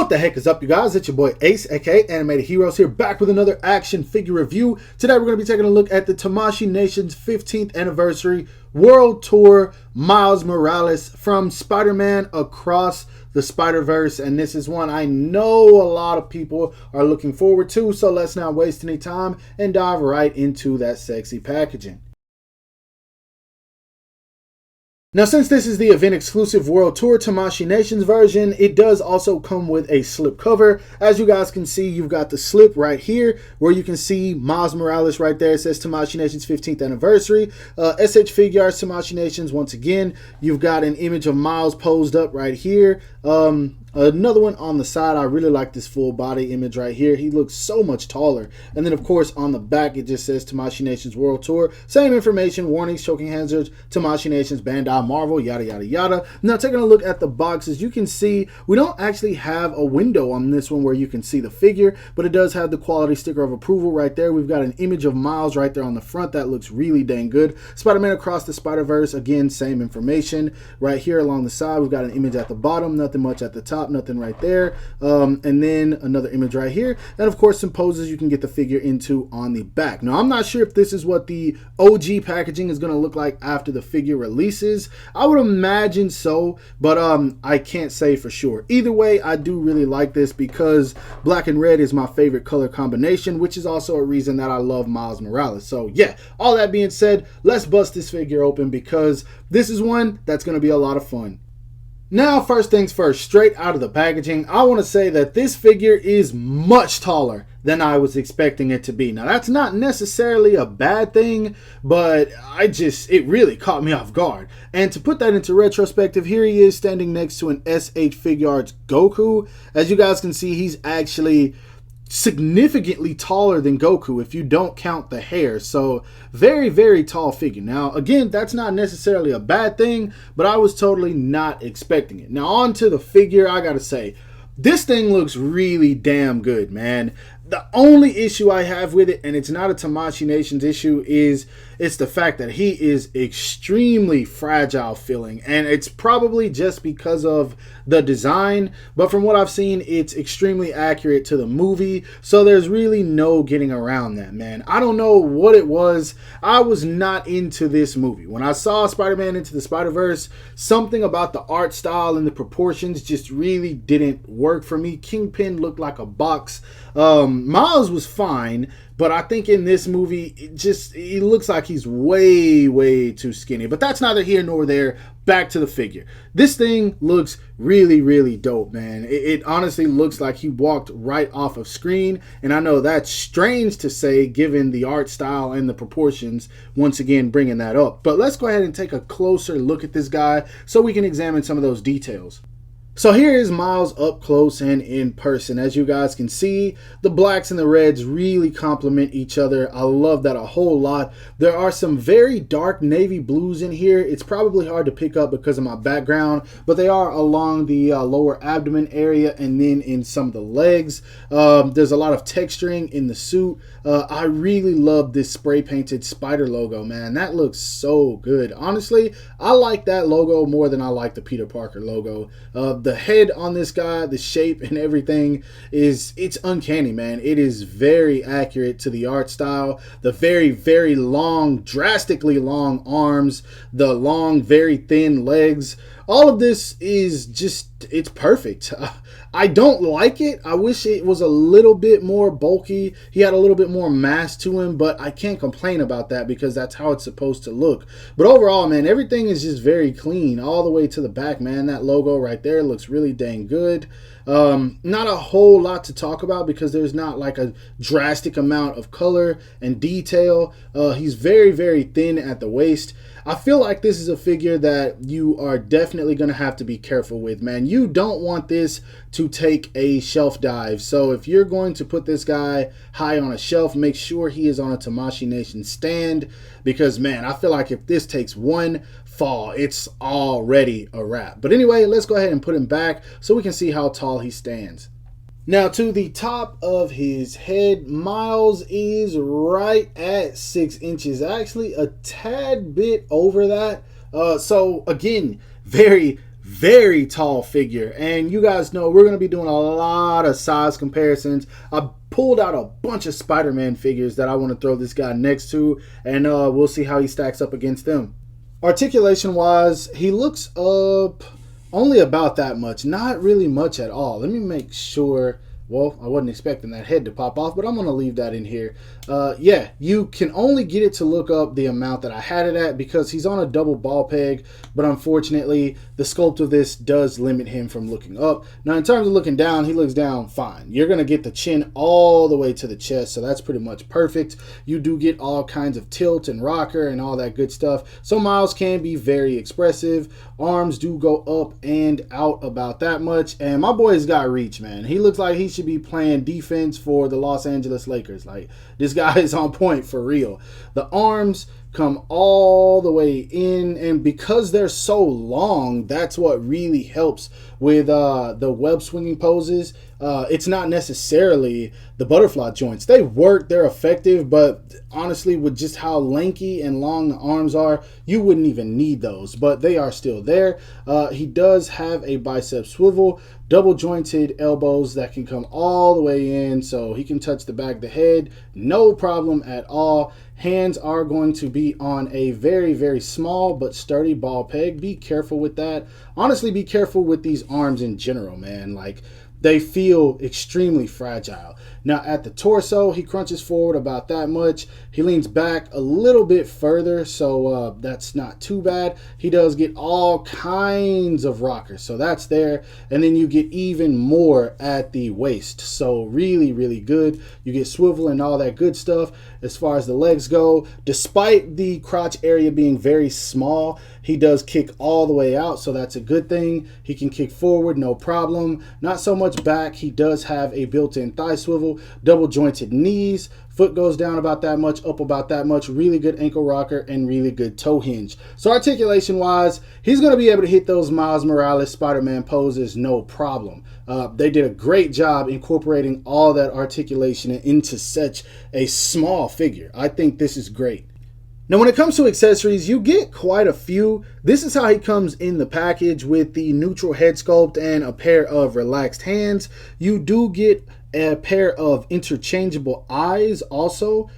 What the heck is up, you guys? It's your boy Ace, aka Animated Heroes, here back with another action figure review. Today we're going to be taking a look at the Tamashii Nation's 15th anniversary World Tour Miles Morales from Spider-Man Across the Spider-Verse. And this is one I know a lot of people are looking forward to, so let's not waste any time and dive right into that sexy packaging. Now, since this is the event-exclusive World Tour Tamashii Nations version, it does also come with a slip cover. As you guys can see, you've got the slip right here, where you can see Miles Morales right there. It says Tamashii Nations 15th Anniversary. SH Figuarts Tamashii Nations, once again. You've got an image of Miles posed up right here. Another one on the side. I really like this full body image right here. He looks so much taller. And then, of course, on the back, it just says Tamashii Nations World Tour. Same information, warnings, choking hazards, Tamashii Nations, Bandai, Marvel, yada, yada, yada. Now, taking a look at the boxes, you can see we don't actually have a window on this one where you can see the figure, but it does have the quality sticker of approval right there. We've got an image of Miles right there on the front. That looks really dang good. Spider-Man Across the Spider-Verse, again, same information. Right here along the side, we've got an image at the bottom, nothing much at the top, nothing right there, and then another image right here, and of course some poses you can get the figure into on the back. Now, I'm not sure if this is what the OG packaging is going to look like after the figure releases. I would imagine so, but I can't say for sure. Either way, I do really like this because black and red is my favorite color combination, which is also a reason that I love Miles Morales. So yeah, all that being said, let's bust this figure open because this is one that's going to be a lot of fun. Now, first things first, straight out of the packaging, I want to say that this figure is much taller than I was expecting it to be. Now, that's not necessarily a bad thing, but it really caught me off guard. And to put that into retrospective, here he is standing next to an SH Figuarts Goku. As you guys can see, he's actually significantly taller than Goku if you don't count the hair. So very, very tall figure. Now, again, that's not necessarily a bad thing, but I was totally not expecting it. Now, on to the figure, I gotta say, this thing looks really damn good, man. The only issue I have with it, and it's not a Tamashii Nations issue, is it's the fact that he is extremely fragile feeling, and it's probably just because of the design, but from what I've seen, it's extremely accurate to the movie, so there's really no getting around that, man. I don't know what it was. I was not into this movie. When I saw Spider-Man Into the Spider-Verse, something about the art style and the proportions just really didn't work for me. Kingpin looked like a box. Miles was fine, but I think in this movie, he looks like he's way, way too skinny. But that's neither here nor there. Back to the figure. This thing looks really, really dope, man. It honestly looks like he walked right off of screen. And I know that's strange to say given the art style and the proportions, once again, bringing that up. But let's go ahead and take a closer look at this guy so we can examine some of those details. So here is Miles up close and in person. As you guys can see, the blacks and the reds really complement each other. I love that a whole lot. There are some very dark navy blues in here. It's probably hard to pick up because of my background, but they are along the lower abdomen area and then in some of the legs. There's a lot of texturing in the suit. I really love this spray painted spider logo, man. That looks so good. Honestly, I like that logo more than I like the Peter Parker logo. The head on this guy, the shape and everything it's uncanny, man. It is very accurate to the art style. The very, very long, drastically long arms, the long, very thin legs. All of this is just, it's perfect. I don't like it. I wish it was a little bit more bulky. He had a little bit more mass to him, but I can't complain about that because that's how it's supposed to look. But overall, man, everything is just very clean all the way to the back, man. That logo right there looks really dang good. Not a whole lot to talk about because there's not like a drastic amount of color and detail. He's very, very thin at the waist. I feel like this is a figure that you are definitely going to have to be careful with, man. You don't want this to take a shelf dive. So if you're going to put this guy high on a shelf, make sure he is on a Tamashii Nation stand because, man, I feel like if this takes one fall, it's already a wrap. But anyway, let's go ahead and put him back so we can see how tall he stands. Now, to the top of his head, Miles is right at 6 inches, actually a tad bit over that. So again, very, very tall figure. And you guys know we're going to be doing a lot of size comparisons. I pulled out a bunch of Spider-Man figures that I want to throw this guy next to, and we'll see how he stacks up against them. Articulation wise, he looks up only about that much, not really much at all. Let me make sure. Well, I wasn't expecting that head to pop off, but I'm going to leave that in here. Yeah, you can only get it to look up the amount that I had it at because he's on a double ball peg, but unfortunately, the sculpt of this does limit him from looking up. Now, in terms of looking down, he looks down fine. You're going to get the chin all the way to the chest, so that's pretty much perfect. You do get all kinds of tilt and rocker and all that good stuff, so Miles can be very expressive. Arms do go up and out about that much, and my boy's got reach, man. He looks like he should be playing defense for the Los Angeles Lakers. Like, this guy is on point for real. The arms come all the way in, and because they're so long, that's what really helps with the web swinging poses. It's not necessarily the butterfly joints. They work, they're effective, but honestly, with just how lanky and long the arms are, you wouldn't even need those, but they are still there. He does have a bicep swivel, double jointed elbows that can come all the way in, so he can touch the back of the head, no problem at all. Hands are going to be on a very, very small but sturdy ball peg. Be careful with that. Honestly, be careful with these arms in general, man. Like, they feel extremely fragile. Now, at the torso, he crunches forward about that much. He leans back a little bit further, so that's not too bad. He does get all kinds of rockers, so that's there. And then you get even more at the waist, so really, really good. You get swivel and all that good stuff. As far as the legs go, despite the crotch area being very small, he does kick all the way out, so that's a good thing. He can kick forward, no problem. Not so much back. He does have a built-in thigh swivel, double jointed knees, foot goes down about that much, up about that much, really good ankle rocker, and really good toe hinge. So articulation wise, he's going to be able to hit those Miles Morales Spider-Man poses, no problem. They did a great job incorporating all that articulation into such a small figure. I think this is great. Now, when it comes to accessories, you get quite a few. This is how he comes in the package with the neutral head sculpt and a pair of relaxed hands. You do get a pair of interchangeable eyes also.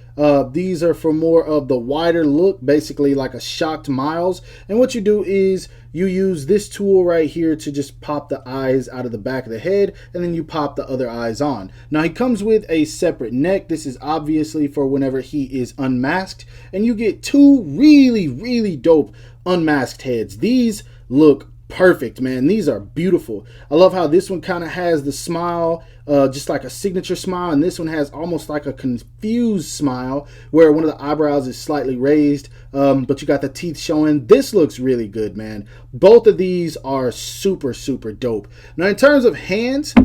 These are for more of the wider look, basically like a shocked Miles. And what you do is you use this tool right here to just pop the eyes out of the back of the head, and then you pop the other eyes on. Now, he comes with a separate neck. This is obviously for whenever he is unmasked, and you get two really, really dope unmasked heads. These look perfect, man. These are beautiful. I love how this one kind of has the smile, just like a signature smile, and this one has almost like a confused smile where one of the eyebrows is slightly raised, but you got the teeth showing. This looks really good, man. Both of these are super, super dope. Now, in terms of hands,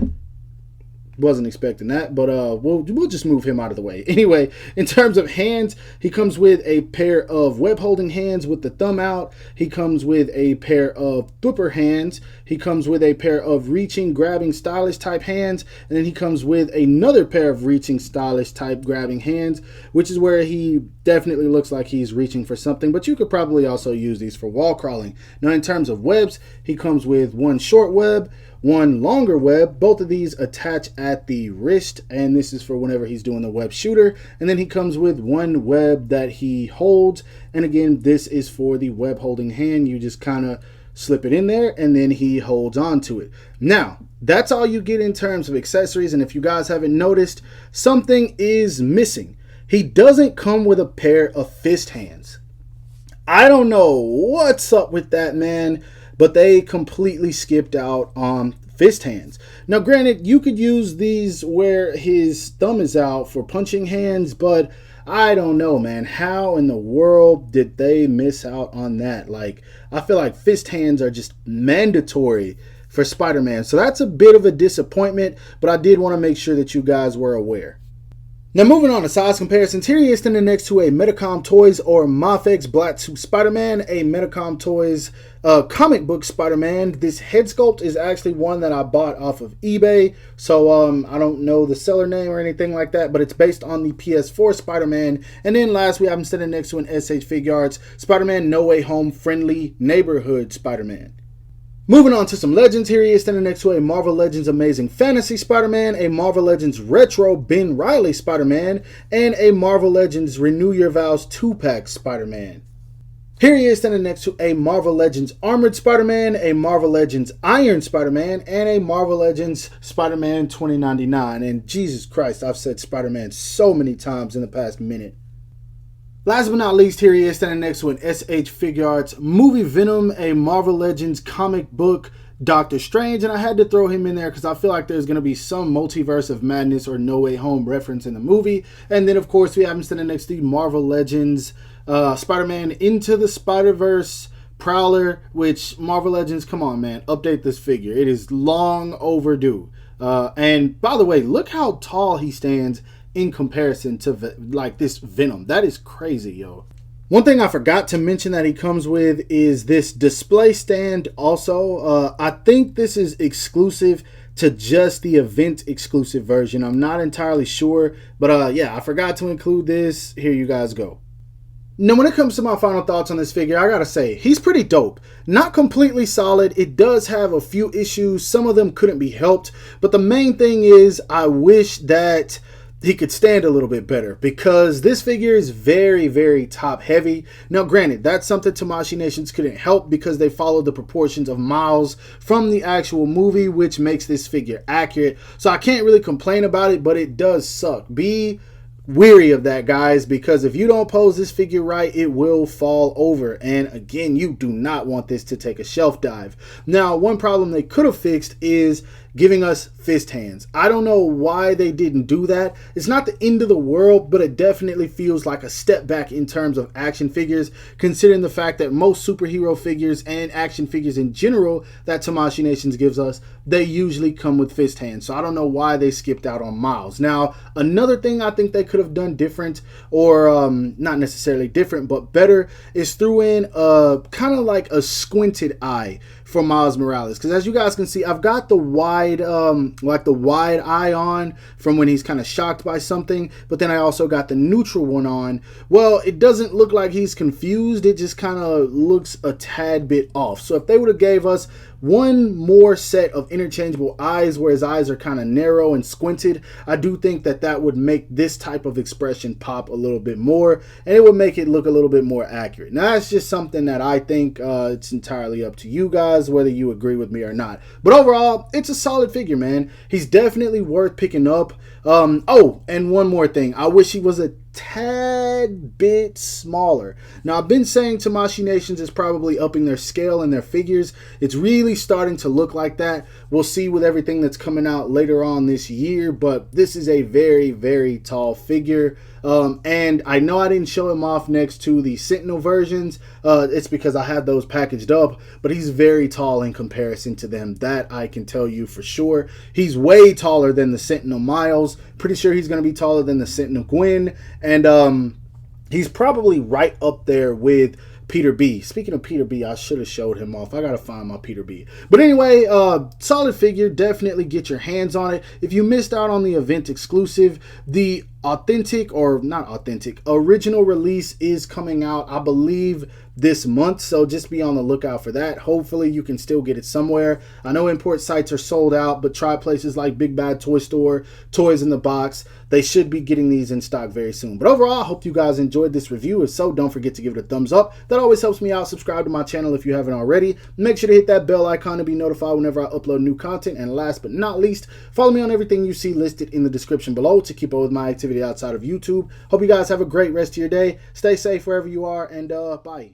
wasn't expecting that, but we'll just move him out of the way. Anyway, in terms of hands, he comes with a pair of web holding hands with the thumb out. He comes with a pair of flipper hands. He comes with a pair of reaching, grabbing, stylish type hands, and then he comes with another pair of reaching, stylish type grabbing hands, which is where he definitely looks like he's reaching for something, but you could probably also use these for wall crawling. Now, in terms of webs, he comes with one short web, one longer web. Both of these attach at the wrist, and this is for whenever he's doing the web shooter. And then he comes with one web that he holds, and again, this is for the web holding hand. You just kind of slip it in there, and then he holds on to it. Now, that's all you get in terms of accessories, and if you guys haven't noticed, something is missing. He doesn't come with a pair of fist hands. I don't know what's up with that, man, but they completely skipped out on fist hands. Now, granted, you could use these where his thumb is out for punching hands, but I don't know, man. How in the world did they miss out on that? Like, I feel like fist hands are just mandatory for Spider-Man. So that's a bit of a disappointment, but I did want to make sure that you guys were aware. Now, moving on to size comparisons, here he is standing next to a Medicom Toys or Mafex Black Suit Spider-Man, a Medicom Toys comic book Spider-Man. This head sculpt is actually one that I bought off of eBay, so I don't know the seller name or anything like that, but it's based on the PS4 Spider-Man. And then last, we have him standing next to an SH Figuarts Spider-Man No Way Home Friendly Neighborhood Spider-Man. Moving on to some legends, here he is standing next to a Marvel Legends Amazing Fantasy Spider-Man, a Marvel Legends Retro Ben Reilly Spider-Man, and a Marvel Legends Renew Your Vows 2-pack Spider-Man. Here he is standing next to a Marvel Legends Armored Spider-Man, a Marvel Legends Iron Spider-Man, and a Marvel Legends Spider-Man 2099. And Jesus Christ, I've said Spider-Man so many times in the past minute. Last but not least, here he is standing next to an SH Figuarts movie Venom, a Marvel Legends comic book Doctor Strange, and I had to throw him in there because I feel like there's going to be some Multiverse of Madness or No Way Home reference in the movie. And then, of course, we have him standing next to the Marvel Legends Spider-Man Into the Spider-Verse Prowler, which Marvel Legends, come on, man, update this figure. It is long overdue. And by the way, look how tall he stands in comparison to like this Venom. That is crazy, yo. One thing I forgot to mention that he comes with is this display stand also. I think this is exclusive to just the event exclusive version. I'm not entirely sure, but yeah, I forgot to include this. Here you guys go. Now, when it comes to my final thoughts on this figure, I gotta say, he's pretty dope. Not completely solid. It does have a few issues. Some of them couldn't be helped, but the main thing is I wish that he could stand a little bit better because this figure is very, very top heavy. Now, granted, that's something Tamashii Nations couldn't help because they followed the proportions of Miles from the actual movie, which makes this figure accurate. So I can't really complain about it, but it does suck. Be weary of that, guys, because if you don't pose this figure right, it will fall over. And again, you do not want this to take a shelf dive. Now, one problem they could have fixed is giving us fist hands. I don't know why they didn't do that. It's not the end of the world, but it definitely feels like a step back in terms of action figures, considering the fact that most superhero figures and action figures in general that Tamashii Nations gives us, they usually come with fist hands. So I don't know why they skipped out on Miles. Now, another thing I think they could have done different, or not necessarily different, but better, is threw in kind of like a squinted eye for Miles Morales, because as you guys can see, I've got the wide like the wide eye on from when he's kind of shocked by something, but then I also got the neutral one on. Well, it doesn't look like he's confused, it just kind of looks a tad bit off. So if they would have gave us one more set of interchangeable eyes where his eyes are kind of narrow and squinted, I do think that that would make this type of expression pop a little bit more, and it would make it look a little bit more accurate. Now, that's just something that I think it's entirely up to you guys whether you agree with me or not. But overall, it's a solid figure, man. He's definitely worth picking up. Oh, and one more thing. I wish he was a tad bit smaller. Now, I've been saying Tamashii Nations is probably upping their scale and their figures. It's really starting to look like that. We'll see with everything that's coming out later on this year, but this is a very, very tall figure. And I know I didn't show him off next to the Sentinel versions. It's because I had those packaged up, but he's very tall in comparison to them. That I can tell you for sure. He's way taller than the Sentinel Miles. Pretty sure he's going to be taller than the Sentinel Gwen. And he's probably right up there with Peter B. Speaking of Peter B, I should have showed him off. I gotta find my Peter B. But anyway, solid figure. Definitely get your hands on it. If you missed out on the event exclusive, the authentic, or not authentic, original release is coming out, I believe, this month. So just be on the lookout for that. Hopefully you can still get it somewhere. I know import sites are sold out, but try places like Big Bad Toy Store, Toys in the Box. They should be getting these in stock very soon. But overall, I hope you guys enjoyed this review. If so, don't forget to give it a thumbs up. That always helps me out. Subscribe to my channel if you haven't already. Make sure to hit that bell icon to be notified whenever I upload new content. And last but not least, follow me on everything you see listed in the description below to keep up with my activity outside of YouTube. Hope you guys have a great rest of your day. Stay safe wherever you are, and bye.